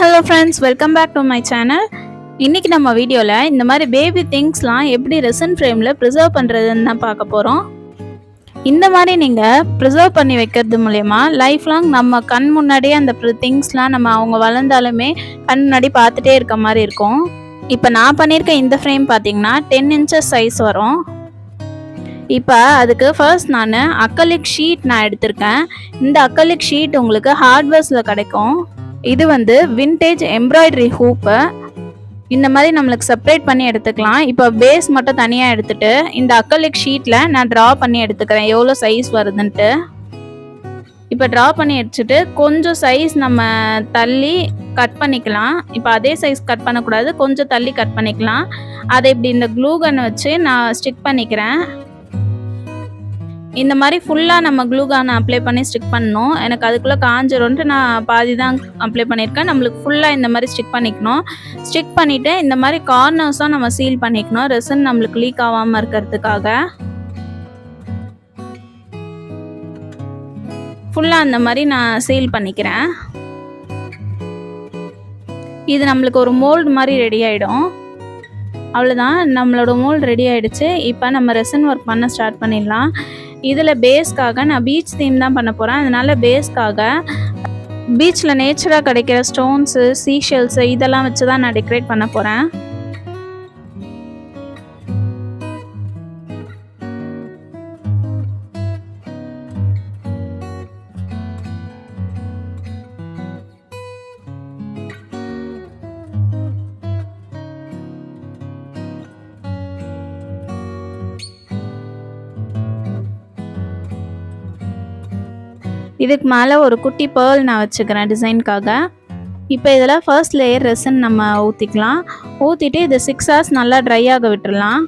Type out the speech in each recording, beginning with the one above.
hello friends, welcome back to my channel. இன்னைக்கு நம்ம வீடியோல இந்த மாதிரி பேபி திங்ஸ்லாம் எப்படி ரெசின் ஃப்ரேம்ல ப்ரிசர்வ் பண்றதுன்னு தான் பார்க்க போறோம். இந்த மாதிரி நீங்க ப்ரிசர்வ் பண்ணி வைக்கிறது மூலமா லைஃப் லாங் நம்ம கண் முன்னாடியே அந்த திங்ஸ்லாம் நம்ம அவங்க வளர்ந்தாலுமே கண் முன்னாடி பார்த்துட்டே இருக்க மாதிரி இருக்கும். இப்போ நான் பண்ணியிருக்க இந்த ஃப்ரேம் பார்த்தீங்கன்னா 10 inches சைஸ் வரும். இப்போ அதுக்கு ஃபர்ஸ்ட் நான் அக்ரிலிக் ஷீட் நான் எடுத்திருக்கேன். இந்த அக்ரிலிக் ஷீட் உங்களுக்கு ஹார்ட்வேர்ஸில் கிடைக்கும். இது வந்து விண்டேஜ் எம்ப்ராய்டரி ஹூப்பு. இந்த மாதிரி நம்மளுக்கு செப்பரேட் பண்ணி எடுத்துக்கலாம். இப்போ பேஸ் மட்டும் தனியாக எடுத்துட்டு இந்த அக்ரிலிக் ஷீட்டில் நான் ட்ரா பண்ணி எடுத்துக்கிறேன் எவ்வளோ சைஸ் வருதுன்ட்டு. இப்போ ட்ரா பண்ணி எடுத்துட்டு கொஞ்சம் சைஸ் நம்ம தள்ளி கட் பண்ணிக்கலாம். இப்போ அதே சைஸ் கட் பண்ணக்கூடாது, கொஞ்சம் தள்ளி கட் பண்ணிக்கலாம். அதை இப்படி இந்த க்ளூ கன் வச்சு நான் ஸ்டிக் பண்ணிக்கிறேன். இந்த மாதிரி ஃபுல்லாக நம்ம க்ளூ கன் அப்ளை பண்ணி ஸ்டிக் பண்ணணும். எனக்கு அதுக்குள்ளே காஞ்சிரும்ன்ட்டு நான் பாதி தான் அப்ளை பண்ணியிருக்கேன். நம்மளுக்கு ஃபுல்லாக இந்த மாதிரி ஸ்டிக் பண்ணிக்கணும். ஸ்டிக் பண்ணிவிட்டு இந்த மாதிரி கார்னர்ஸும் நம்ம சீல் பண்ணிக்கணும், ரெசின் நம்மளுக்கு லீக் ஆகாமல் இருக்கிறதுக்காக. ஃபுல்லாக அந்த மாதிரி நான் சீல் பண்ணிக்கிறேன். இது நம்மளுக்கு ஒரு மோல்டு மாதிரி ரெடி ஆகிடும். அவ்வளோதான், நம்மளோட மோல்டு ரெடி ஆகிடுச்சு. இப்போ நம்ம ரெசின் ஒர்க் பண்ண ஸ்டார்ட் பண்ணிடலாம். இதில் பேஸ்க்காக நான் பீச் தீம் தான் பண்ண போகிறேன். அதனால் பேஸ்க்காக பீச்சில் நேச்சராக கிடைக்கிற ஸ்டோன்ஸு, சீஷெல்ஸு இதெல்லாம் வச்சு தான் நான் டெக்கரேட் பண்ண போகிறேன். இதுக்கு மேலே ஒரு குட்டி பேர்ல் நான் வச்சுக்கிறேன் டிசைனுக்காக. இப்போ இதில் ஃபர்ஸ்ட் லேயர் ரெசின் நம்ம ஊற்றிக்கலாம். ஊற்றிட்டு இது 6 hours நல்லா ட்ரை ஆக விட்டுடலாம்.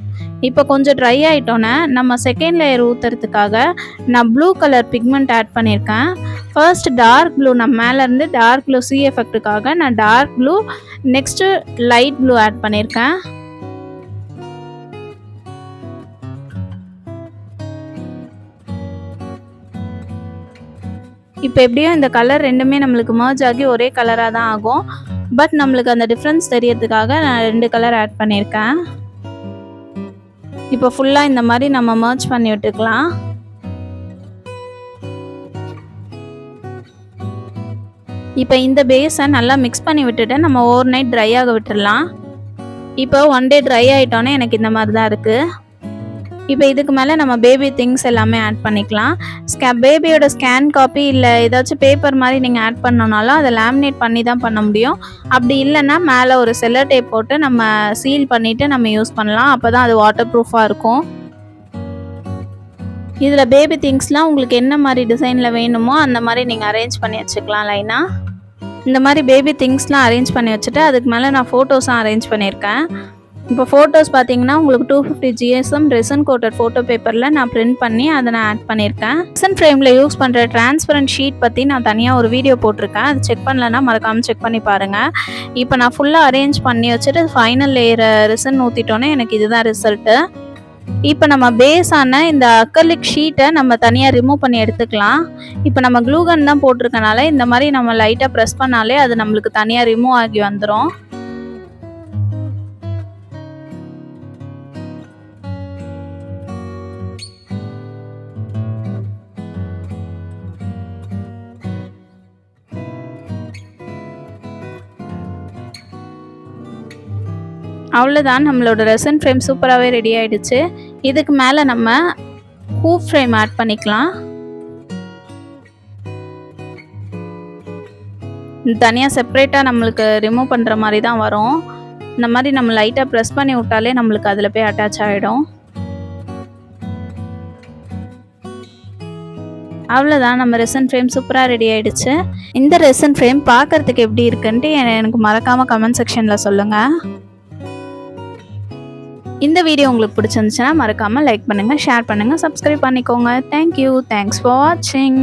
இப்போ கொஞ்சம் ட்ரை ஆகிட்டோன்னே நம்ம செகண்ட் லேயர் ஊற்றுறதுக்காக நான் ப்ளூ கலர் பிக்மெண்ட் ஆட் பண்ணியிருக்கேன். ஃபர்ஸ்ட் டார்க் ப்ளூ, நான் மேலேருந்து டார்க் ப்ளூ சி எஃபெக்ட்டுக்காக நான் dark blue, next light blue add பண்ணியிருக்கேன். இப்போ எப்படியும் இந்த கலர் ரெண்டுமே நம்மளுக்கு மர்ஜ் ஆகி ஒரே கலராக தான் ஆகும். பட் நம்மளுக்கு அந்த டிஃப்ரென்ஸ் தெரியறதுக்காக நான் 2 கலர் ஆட் பண்ணியிருக்கேன். இப்போ ஃபுல்லாக இந்த மாதிரி நம்ம மர்ஜ் பண்ணி விட்டுக்கலாம். இப்போ இந்த பேஸை நல்லா மிக்ஸ் பண்ணி விட்டுட்டு நம்ம ஓவர் நைட் ட்ரை ஆக விட்டுடலாம். இப்போ 1 day ட்ரை ஆகிட்டோன்னே எனக்கு இந்த மாதிரி தான் இருக்குது. இப்போ இதுக்கு மேலே நம்ம பேபி திங்ஸ் எல்லாமே ஆட் பண்ணிக்கலாம். பேபியோட ஸ்கேன் காப்பி இல்லை ஏதாச்சும் பேப்பர் மாதிரி நீங்கள் ஆட் பண்ணோன்னாலும் அதை லேமினேட் பண்ணி தான் பண்ண முடியும். அப்படி இல்லைன்னா மேலே ஒரு செல்லோ டேப் போட்டு நம்ம சீல் பண்ணிவிட்டு நம்ம யூஸ் பண்ணலாம். அப்போ தான் அது வாட்டர் ப்ரூஃபாக இருக்கும். இதில் பேபி திங்ஸ்லாம் உங்களுக்கு என்ன மாதிரி டிசைனில் வேணுமோ அந்த மாதிரி நீங்கள் அரேஞ்ச் பண்ணி வச்சுக்கலாம் லைனாக. இந்த மாதிரி பேபி திங்ஸ்லாம் அரேஞ்ச் பண்ணி வச்சுட்டு அதுக்கு மேலே நான் ஃபோட்டோஸும் அரேஞ்ச் பண்ணியிருக்கேன். இப்போ ஃபோட்டோஸ் பார்த்தீங்கன்னா உங்களுக்கு 250 GSM ரெசின் கோட்டட் ஃபோட்டோ பேப்பரில் நான் பிரிண்ட் பண்ணி அதை நான் ஆட் பண்ணியிருக்கேன். ரெசின் ஃப்ரேமில் யூஸ் பண்ணுற டிரான்ஸ்பரண்ட் ஷீட் பற்றி நான் தனியாக ஒரு வீடியோ போட்டிருக்கேன். அது செக் பண்ணலன்னா மறக்காமல் செக் பண்ணி பாருங்கள். இப்போ நான் ஃபுல்லாக அரேஞ்ச் பண்ணி வச்சுட்டு ஃபைனல் லேயர் ரெசின் ஊற்றிட்டோன்னே எனக்கு இதுதான் ரிசல்ட்டு. இப்போ நம்ம பேஸான இந்த அக்ரிலிக் ஷீட்டை நம்ம தனியாக ரிமூவ் பண்ணி எடுத்துக்கலாம். இப்போ நம்ம க்ளூ கன் தான் போட்டிருக்கனால இந்த மாதிரி நம்ம லைட்டாக ப்ரெஸ் பண்ணாலே அது நம்மளுக்கு தனியாக ரிமூவ் ஆகி வந்துடும். அவ்வளோதான், நம்மளோட ரெசின் ஃப்ரேம் சூப்பராகவே ரெடி ஆகிடுச்சு. இதுக்கு மேலே நம்ம ஹூப் ஃப்ரேம் ஆட் பண்ணிக்கலாம். தனியாக செப்ரேட்டாக நம்மளுக்கு ரிமூவ் பண்ணுற மாதிரி தான் வரும். இந்த மாதிரி நம்ம லைட்டாக ப்ரெஸ் பண்ணி விட்டாலே நம்மளுக்கு அதில் போய் அட்டாச் ஆகிடும். அவ்வளோதான், நம்ம ரெசின் ஃப்ரேம் சூப்பராக ரெடி ஆகிடுச்சு. இந்த ரெசின் ஃப்ரேம் பார்க்குறதுக்கு எப்படி இருக்குன்ட்டு எனக்கு மறக்காமல் கமெண்ட் செக்ஷனில் சொல்லுங்கள். இந்த வீடியோ உங்களுக்கு பிடிச்சிருந்துச்சுன்னா மறக்காமல் லைக் பண்ணுங்கள், ஷேர் பண்ணுங்கள், சப்ஸ்கிரைப் பண்ணிக்கோங்க. தேங்க்யூ, தேங்க்ஸ் ஃபார் வாட்சிங்.